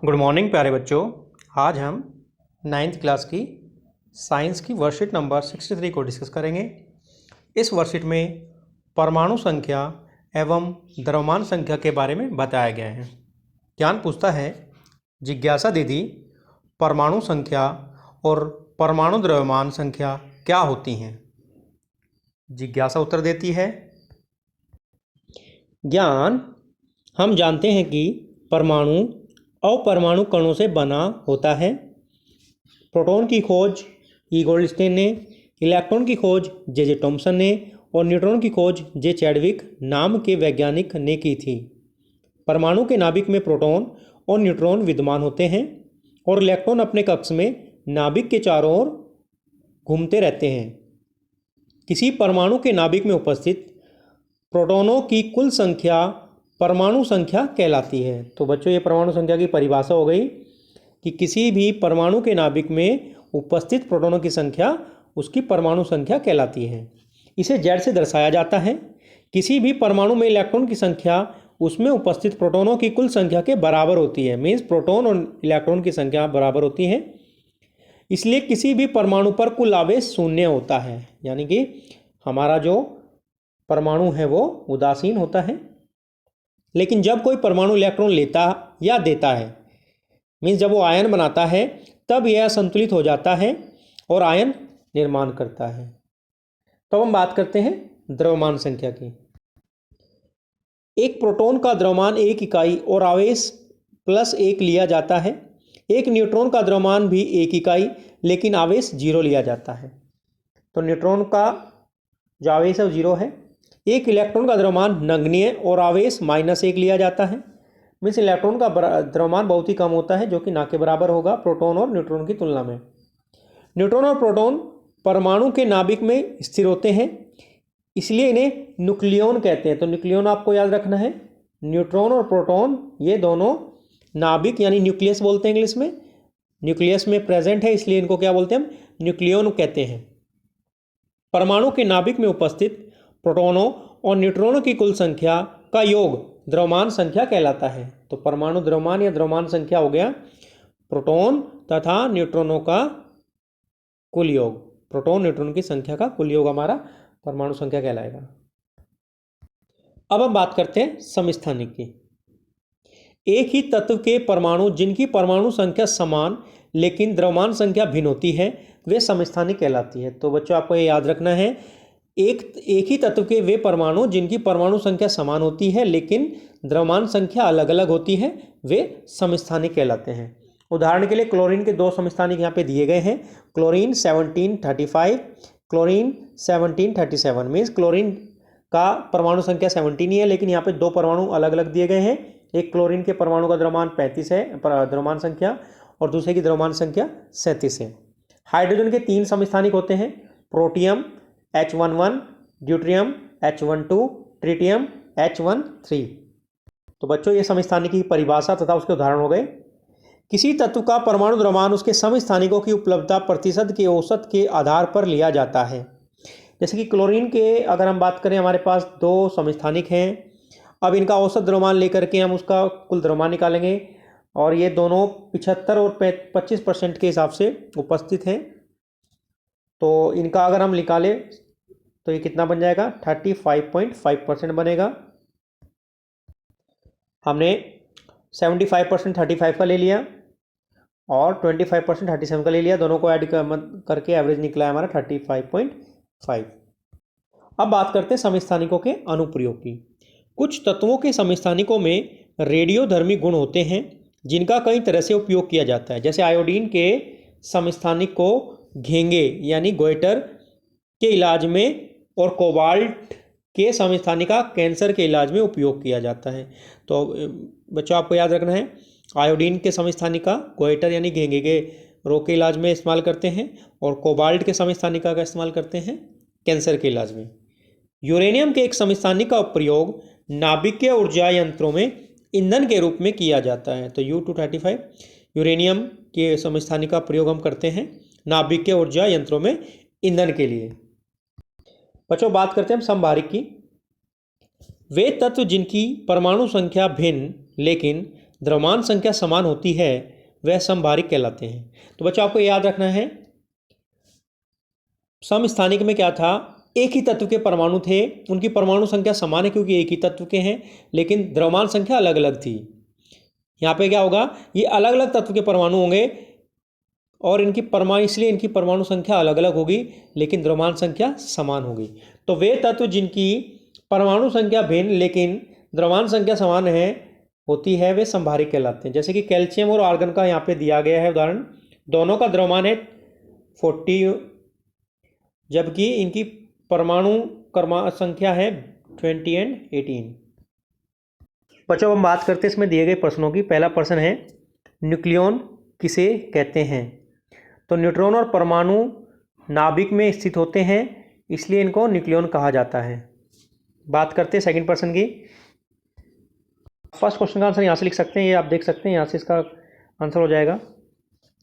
Good morning प्यारे बच्चों। आज हम 9th क्लास की साइंस की वर्कशीट नंबर 63 को डिस्कस करेंगे। इस वर्कशीट में परमाणु संख्या एवं द्रव्यमान संख्या के बारे में बताया गया है। ज्ञान पूछता है, जिज्ञासा दीदी, परमाणु संख्या और परमाणु द्रव्यमान संख्या क्या होती हैं? जिज्ञासा उत्तर देती है, ज्ञान, हम जानते हैं कि परमाणु अपरमाणु कणों से बना होता है। प्रोटॉन की खोज ई गोल्डस्टीन ने, इलेक्ट्रॉन की खोज जे थॉमसन ने और न्यूट्रॉन की खोज जे चैडविक नाम के वैज्ञानिक ने की थी। परमाणु के नाभिक में प्रोटॉन और न्यूट्रॉन विद्यमान होते हैं और इलेक्ट्रॉन अपने कक्ष में नाभिक के चारों ओर घूमते रहते हैं। किसी परमाणु के नाभिक में उपस्थित प्रोटॉनों की कुल संख्या परमाणु संख्या कहलाती है। तो बच्चों, ये परमाणु संख्या की परिभाषा हो गई कि किसी भी परमाणु के नाभिक में उपस्थित प्रोटॉनों की संख्या उसकी परमाणु संख्या कहलाती है। इसे Z से दर्शाया जाता है। किसी भी परमाणु में इलेक्ट्रॉन की संख्या उसमें उपस्थित प्रोटॉनों की कुल संख्या के बराबर होती है। मीन्स प्रोटॉन और इलेक्ट्रॉन की संख्या बराबर होती है, इसलिए किसी भी परमाणु पर कुल आवेश शून्य होता है। यानी कि हमारा जो परमाणु है वो उदासीन होता है। लेकिन जब कोई परमाणु इलेक्ट्रॉन लेता या देता है, मीन्स जब वो आयन बनाता है, तब यह संतुलित हो जाता है और आयन निर्माण करता है। तो हम बात करते हैं द्रव्यमान संख्या की। एक प्रोटॉन का द्रव्यमान 1 इकाई और आवेश +1 लिया जाता है। एक न्यूट्रॉन का द्रव्यमान भी 1 इकाई लेकिन आवेश 0 लिया जाता है। तो न्यूट्रॉन का जो आवेश है वो 0 है। एक इलेक्ट्रॉन का द्रव्यमान नगण्य और आवेश -1 लिया जाता है। मीन्स इलेक्ट्रॉन का द्रव्यमान बहुत ही कम होता है, जो कि ना के बराबर होगा प्रोटॉन और न्यूट्रॉन की तुलना में। न्यूट्रॉन और प्रोटॉन परमाणु के नाभिक में स्थिर होते हैं, इसलिए इन्हें न्यूक्लियॉन कहते हैं। तो न्यूक्लियॉन आपको याद रखना है। न्यूट्रॉन और प्रोटॉन ये दोनों नाभिक यानी न्यूक्लियस बोलते हैं इंग्लिश में, न्यूक्लियस में प्रेजेंट है, इसलिए इनको क्या बोलते हैं हम? न्यूक्लियॉन कहते हैं। परमाणु के नाभिक में उपस्थित प्रोटॉनों और न्यूट्रॉनों की कुल संख्या का योग द्रव्यमान संख्या कहलाता है। तो परमाणु द्रव्यमान या द्रव्यमान संख्या हो गया प्रोटॉन तथा न्यूट्रॉनों का कुल योग। प्रोटॉन न्यूट्रॉन की संख्या का कुल योग हमारा परमाणु संख्या कहलाएगा। अब हम बात करते हैं समस्थानिक की। एक ही तत्व के परमाणु जिनकी परमाणु संख्या समान लेकिन द्रव्यमान संख्या भिन्न होती है, वे समस्थानिक कहलाती है। तो बच्चों, आपको ये याद रखना है, एक ही तत्व के वे परमाणु जिनकी परमाणु संख्या समान होती है लेकिन द्रव्यमान संख्या अलग अलग होती है, वे समस्थानिक कहलाते हैं। उदाहरण के लिए क्लोरीन के 2 समस्थानिक यहाँ पे दिए गए हैं, क्लोरीन 1735, क्लोरीन 1737। मीन्स क्लोरीन का परमाणु संख्या 17 ही है, लेकिन यहाँ पे 2 परमाणु अलग अलग दिए गए हैं। एक क्लोरीन के परमाणु का द्रव्यमान 35 है द्रव्यमान संख्या, और दूसरे की द्रव्यमान संख्या 37 है। हाइड्रोजन के 3 समस्थानिक होते हैं, protium H11, deuterium H12, tritium H13। तो बच्चों, ये समस्थानिक की परिभाषा तथा उसके उदाहरण हो गए। किसी तत्व का परमाणु द्रव्यमान उसके समस्थानिकों की उपलब्धता प्रतिशत के औसत के आधार पर लिया जाता है। जैसे कि क्लोरीन के अगर हम बात करें, हमारे पास 2 समस्थानिक हैं। अब इनका औसत द्रव्यमान लेकर के हम उसका कुल द्रव्यमान निकालेंगे, और ये दोनों 75 और 25% के हिसाब से उपस्थित हैं। तो इनका अगर हम निकालें तो ये कितना बन जाएगा? 35.5% बनेगा। हमने 75% 35 का ले लिया और 25% 37 का ले लिया, दोनों को ऐड करके एवरेज निकला है हमारा 35.5। अब बात करते हैं समस्थानिकों के अनुप्रयोग की। कुछ तत्वों के समस्थानिकों में रेडियोधर्मी गुण होते हैं जिनका कई तरह से उपयोग किया जाता है। जैसे आयोडीन के समस्थानिक को घेंगे यानी गोइटर के इलाज में और कोबाल्ट के समस्थानिक का कैंसर के इलाज में उपयोग किया जाता है। तो बच्चों, आपको याद रखना है, आयोडीन के समस्थानिक का गोइटर यानी घेंगे के रोग के इलाज में इस्तेमाल करते हैं, और कोबाल्ट के समस्थानिक का इस्तेमाल करते हैं कैंसर के इलाज में। यूरेनियम के एक समस्थानिक का प्रयोग नाभिकीय ऊर्जा यंत्रों में ईंधन के रूप में किया जाता है। तो U-235 यूरेनियम के समस्थानिक का प्रयोग हम करते हैं नाभिकीय ऊर्जा यंत्रों में ईंधन के लिए। बच्चों, बात करते हैं हम समभारिक की। वे तत्व जिनकी परमाणु संख्या भिन्न लेकिन द्रव्यमान संख्या समान होती है वह समभारिक कहलाते हैं। तो बच्चों आपको याद रखना है, समस्थानिक में क्या था, एक ही तत्व के परमाणु थे, उनकी परमाणु संख्या समान है क्योंकि एक ही तत्व के हैं, लेकिन द्रव्यमान संख्या अलग अलग थी। यहाँ पे क्या होगा, ये अलग अलग तत्व के परमाणु होंगे और इनकी परमाणु, इसलिए इनकी परमाणु संख्या अलग अलग होगी लेकिन द्रव्यमान संख्या समान होगी। तो वे तत्व जिनकी परमाणु संख्या भिन्न लेकिन द्रव्यमान संख्या समान है होती है वे समभारिक कहलाते हैं। जैसे कि कैल्शियम और आर्गन का यहाँ पे दिया गया है उदाहरण, दोनों का द्रव्यमान है 40 जबकि इनकी परमाणु संख्या है 20 और 18। बच्चों हम बात करते हैं इसमें दिए गए प्रश्नों की। पहला प्रश्न है न्यूक्लियॉन किसे कहते हैं। तो न्यूट्रॉन और परमाणु नाभिक में स्थित होते हैं इसलिए इनको न्यूक्लियॉन कहा जाता है। बात करते हैं सेकंड प्रश्न की। फर्स्ट क्वेश्चन का आंसर यहाँ से लिख सकते हैं, ये आप देख सकते हैं, यहाँ से इसका आंसर हो जाएगा।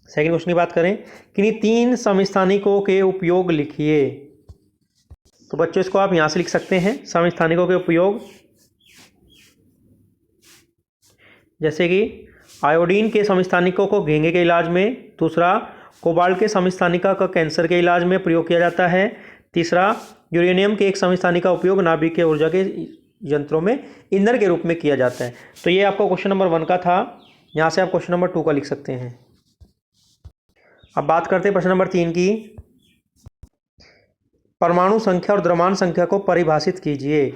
सेकंड क्वेश्चन की बात करें, किन्हीं 3 समस्थानिकों के उपयोग लिखिए। तो बच्चों इसको आप यहाँ से लिख सकते हैं, समस्थानिकों के उपयोग, जैसे कि आयोडीन के समस्थानिकों को घेंगे के इलाज में, दूसरा कोबाल्ट के समस्थानिका का कैंसर के इलाज में प्रयोग किया जाता है, तीसरा यूरेनियम के एक समस्थानिका का उपयोग नाभिक के ऊर्जा के यंत्रों में ईंधन के रूप में किया जाता है। तो ये आपका क्वेश्चन नंबर 1 का था, यहाँ से आप क्वेश्चन नंबर 2 का लिख सकते हैं। अब बात करते हैं प्रश्न नंबर 3 की। परमाणु संख्या और द्रव्यमान संख्या को परिभाषित कीजिए।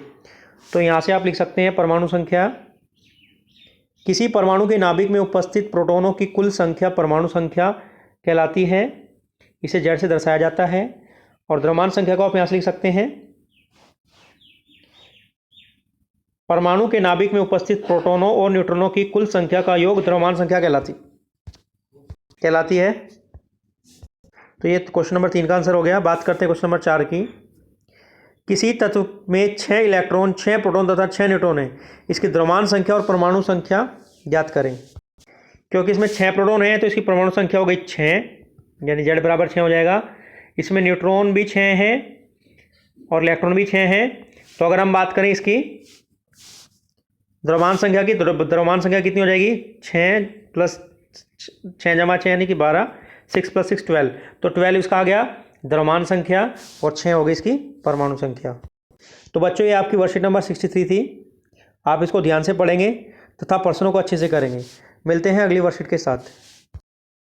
तो यहाँ से आप लिख सकते हैं परमाणु संख्या, किसी परमाणु के नाभिक में उपस्थित प्रोटॉनों की कुल संख्या परमाणु संख्या कहलाती है, इसे Z से दर्शाया जाता है। और द्रव्यमान संख्या को आप यहाँ से लिख सकते हैं, परमाणु के नाभिक में उपस्थित प्रोटॉनों और न्यूट्रॉनों की कुल संख्या का योग द्रव्यमान संख्या कहलाती है। तो ये क्वेश्चन नंबर 3 का आंसर हो गया। बात करते हैं क्वेश्चन नंबर 4 की। किसी तत्व में 6 इलेक्ट्रॉन, 6 प्रोटॉन तथा 6 न्यूट्रॉन है, इसकी द्रव्यमान संख्या और परमाणु संख्या ज्ञात करें। क्योंकि इसमें 6 प्रोटॉन है तो इसकी परमाणु संख्या हो गई 6, यानी Z बराबर 6 हो जाएगा। इसमें न्यूट्रॉन भी 6 है और इलेक्ट्रॉन भी 6 है। तो अगर हम बात करें इसकी द्रव्यमान संख्या की, द्रव्यमान संख्या कितनी हो जाएगी, 6 प्लस 6 जमा 6 यानी कि 12, 6 प्लस 6 12। तो 12 इसका आ गया द्रव्यमान संख्या और 6 हो गई इसकी परमाणु संख्या। तो बच्चों ये आपकी वर्कशीट नंबर 63 थी। आप इसको ध्यान से पढ़ेंगे तथा प्रश्नों को अच्छे से करेंगे। मिलते हैं अगली वर्कशीट के साथ।